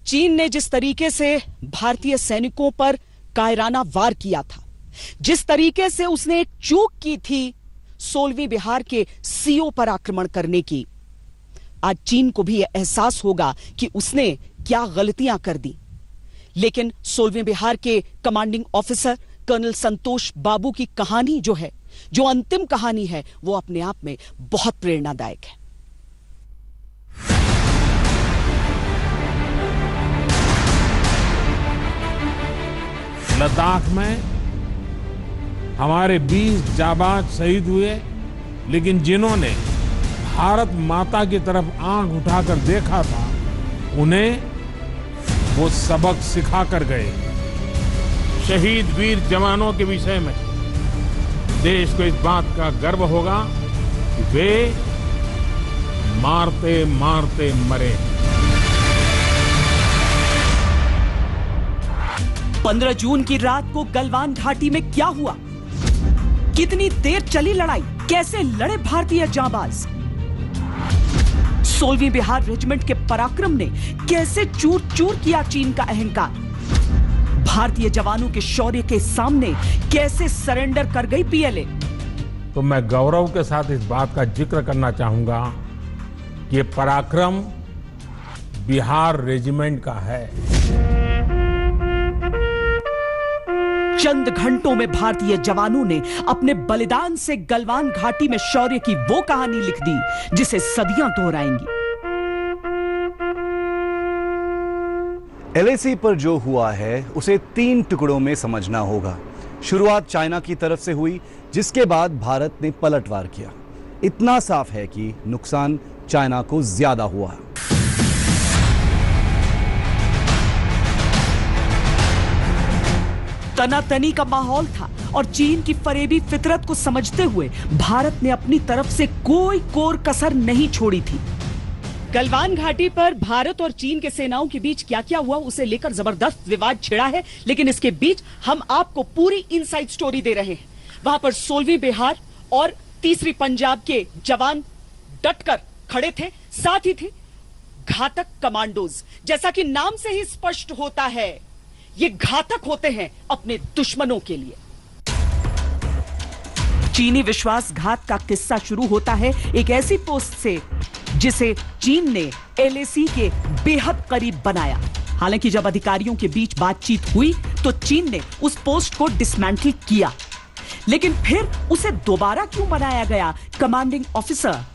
चीन ने जिस तरीके से भारतीय सैनिकों पर कायराना वार किया था, जिस तरीके से उसने चूक की थी 16वीं बिहार के सीओ पर आक्रमण करने की, आज चीन को भी यह एहसास होगा कि उसने क्या गलतियां कर दी। लेकिन 16वीं बिहार के कमांडिंग ऑफिसर कर्नल संतोष बाबू की कहानी जो है, जो अंतिम कहानी है, वो अपने आप में बहुत प्रेरणादायक है। लद्दाख में हमारे 20 जाबाज शहीद हुए, लेकिन जिन्होंने भारत माता की तरफ आंख उठाकर देखा था, उन्हें वो सबक सिखा कर गए। शहीद वीर जवानों के विषय में देश को इस बात का गर्व होगा कि वे मारते मारते मरे। 15 जून की रात को गलवान घाटी में क्या हुआ? कितनी देर चली लड़ाई? कैसे लड़े भारतीय जांबाज? 16वीं बिहार रेजिमेंट के पराक्रम ने कैसे चूर चूर किया चीन का अहंकार? भारतीय जवानों के शौर्य के सामने कैसे सरेंडर कर गई पीएलए? तो मैं गौरव के साथ इस बात का जिक्र करना चाहूंगा कि ये पराक्रम बिहार रेजिमेंट का है। चंद घंटों में भारतीय जवानों ने अपने बलिदान से गलवान घाटी में शौर्य की वो कहानी लिख दी जिसे सदियां दोहराएंगी। एलएसी पर जो हुआ है उसे 3 टुकड़ों में समझना होगा। शुरुआत चाइना की तरफ से हुई, जिसके बाद भारत ने पलटवार किया। इतना साफ है कि नुकसान चाइना को ज्यादा हुआ। तनातनी का माहौल था और चीन की फरेबी फितरत को समझते हुए भारत ने अपनी तरफ से कोई कोर कसर नहीं छोड़ी थी। गलवान घाटी पर भारत और चीन के सेनाओं के बीच क्या क्या हुआ, उसे लेकर जबरदस्त विवाद छिड़ा है, लेकिन इसके बीच हम आपको पूरी इनसाइड स्टोरी दे रहे हैं। वहां पर 16वीं बिहार और 3री पंजाब के जवान डटकर खड़े थे, साथ ही थे घातक कमांडोज। जैसा कि नाम से ही स्पष्ट होता है, ये घातक होते हैं अपने दुश्मनों के लिए। चीनी विश्वासघात का किस्सा शुरू होता है एक ऐसी पोस्ट से जिसे चीन ने एलएसी के बेहद करीब बनाया। हालांकि जब अधिकारियों के बीच बातचीत हुई तो चीन ने उस पोस्ट को डिसमेंटल किया, लेकिन फिर उसे दोबारा क्यों बनाया गया? कमांडिंग ऑफिसर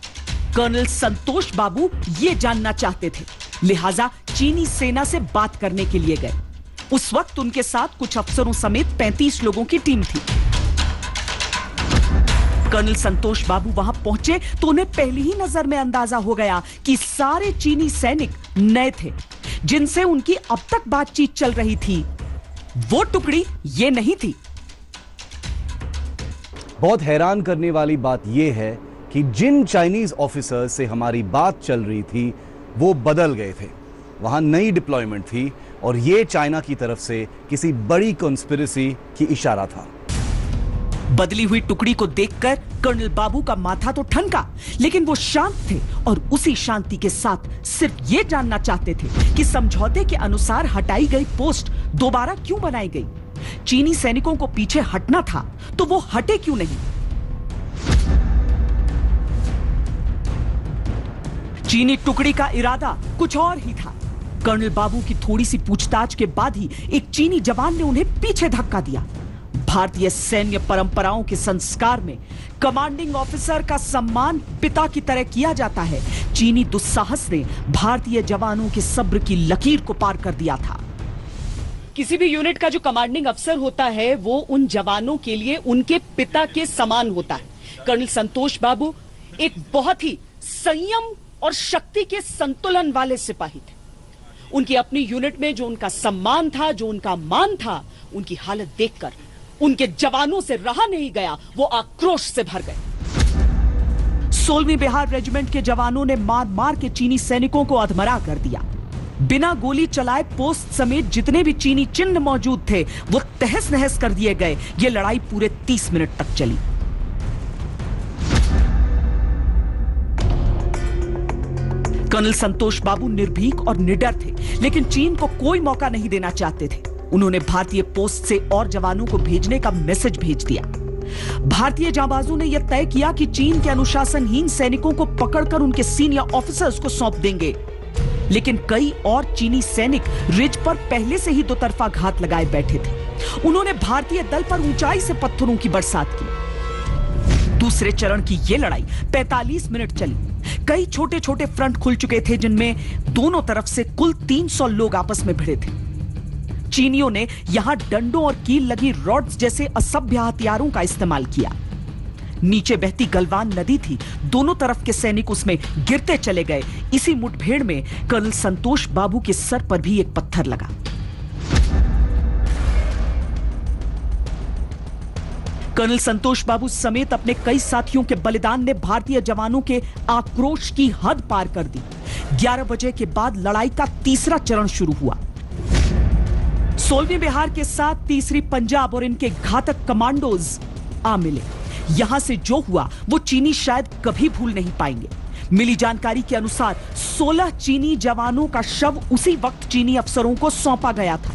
कर्नल संतोष बाबू ये जानना चाहते थे, लिहाजा चीनी सेना से बात करने के लिए गए। उस वक्त उनके साथ कुछ अफसरों समेत 35 लोगों की टीम थी। कर्नल संतोष बाबू वहां पहुंचे तो उन्हें पहली ही नजर में अंदाजा हो गया कि सारे चीनी सैनिक नए थे, जिनसे उनकी अब तक बातचीत चल रही थी। वो टुकड़ी ये नहीं थी। बहुत हैरान करने वाली बात यह है कि जिन चाइनीज ऑफिसर से हमारी बात चल रही थी वो बदल गए थे। वहां नई डिप्लॉयमेंट थी और यह चाइना की तरफ से किसी बड़ी कॉन्स्पिरेसी की इशारा था। बदली हुई टुकड़ी को देखकर कर्नल बाबू का माथा तो ठनका, लेकिन वो शांत थे और उसी शांति के साथ सिर्फ ये जानना चाहते थे कि समझौते के अनुसार हटाई गई पोस्ट दोबारा क्यों बनाई गई। चीनी सैनिकों को पीछे हटना था तो वो हटे क्यों नहीं? चीनी टुकड़ी का इरादा कुछ और ही था। कर्नल बाबू की थोड़ी सी पूछताछ के बाद ही एक चीनी जवान ने उन्हें पीछे धक्का दिया। भारतीय सैन्य परंपराओं के संस्कार में कमांडिंग ऑफिसर का सम्मान पिता की तरह किया जाता है। चीनी दुस्साहस ने भारतीय जवानों के सब्र की लकीर को पार कर दिया था। किसी भी यूनिट का जो कमांडिंग अफसर होता है वो उन जवानों के लिए उनके पिता के समान होता है। कर्नल संतोष बाबू एक बहुत ही संयम और शक्ति के संतुलन वाले सिपाही थे। उनकी अपनी यूनिट में जो उनका सम्मान था, जो उनका मान था, उनकी हालत देखकर उनके जवानों से रहा नहीं गया, वो आक्रोश से भर गए। 16वीं बिहार रेजिमेंट के जवानों ने मार मार के चीनी सैनिकों को अधमरा कर दिया। बिना गोली चलाए पोस्ट समेत जितने भी चीनी चिन्ह मौजूद थे वो तहस नहस कर दिए गए। ये लड़ाई पूरे 30 मिनट तक चली। कर्नल संतोष बाबू निर्भीक और निडर थे, लेकिन चीन को कोई मौका नहीं देना चाहते थे। उन्होंने भारतीय पोस्ट से और जवानों को भेजने का मैसेज भेज दिया। भारतीय जांबाजों ने यह तय किया कि चीन के अनुशासनहीन सैनिकों को पकड़कर उनके सीनियर ऑफिसर्स को सौंप देंगे, लेकिन कई और चीनी सैनिक रिज पर पहले से ही दो तरफा घात लगाए बैठे थे। उन्होंने भारतीय दल पर ऊंचाई से पत्थरों की बरसात की। दूसरे चरण की यह लड़ाई 45 मिनट चली। कई छोटे छोटे फ्रंट खुल चुके थे, जिनमें दोनों तरफ से कुल 300 लोग आपस में भिड़े थे। चीनियों ने यहां डंडों और कील लगी रॉड्स जैसे असभ्य हथियारों का इस्तेमाल किया। नीचे बहती गलवान नदी थी, दोनों तरफ के सैनिक उसमें गिरते चले गए। इसी मुठभेड़ में कर्नल संतोष बाबू के सर पर भी एक पत्थर लगा। कर्नल संतोष बाबू समेत अपने कई साथियों के बलिदान ने भारतीय जवानों के आक्रोश की हद पार कर दी। 11 बजे के बाद लड़ाई का तीसरा चरण शुरू हुआ। 16वीं बिहार के साथ तीसरी पंजाब और इनके घातक कमांडोज आ मिले। यहां से जो हुआ वो चीनी शायद कभी भूल नहीं पाएंगे। मिली जानकारी के अनुसार 16 चीनी जवानों का शव उसी वक्त चीनी अफसरों को सौंपा गया था।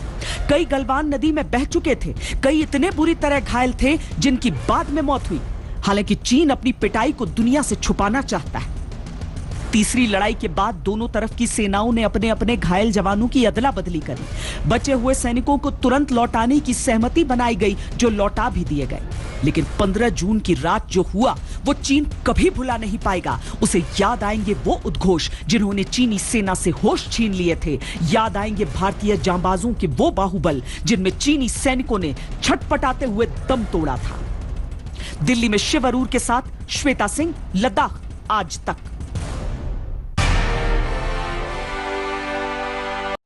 कई गलवान नदी में बह चुके थे, कई इतने बुरी तरह घायल थे जिनकी बाद में मौत हुई। हालांकि चीन अपनी पिटाई को दुनिया से छुपाना चाहता है। तीसरी लड़ाई के बाद दोनों तरफ की सेनाओं ने अपने अपने घायल जवानों की अदला बदली करी। बचे हुए सैनिकों को तुरंत लौटाने की सहमति बनाई गई, जो लौटा भी दिए गए। लेकिन 15 जून की रात जो हुआ वो चीन कभी भुला नहीं पाएगा। उसे याद आएंगे वो उद्घोष जिन्होंने चीनी सेना से होश छीन लिए थे। याद आएंगे भारतीय जांबाजों के वो बाहुबल जिनमें चीनी सैनिकों ने छटपटाते हुए दम तोड़ा था। दिल्ली में शिव अरूर के साथ श्वेता सिंह, लद्दाख आज तक।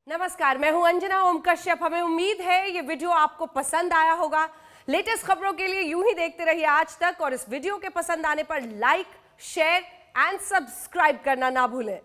नमस्कार, मैं हूं अंजना ओम कश्यप। हमें उम्मीद है ये वीडियो आपको पसंद आया होगा। लेटेस्ट खबरों के लिए यूं ही देखते रहिए आज तक, और इस वीडियो के पसंद आने पर लाइक, शेयर एंड सब्सक्राइब करना ना भूलें।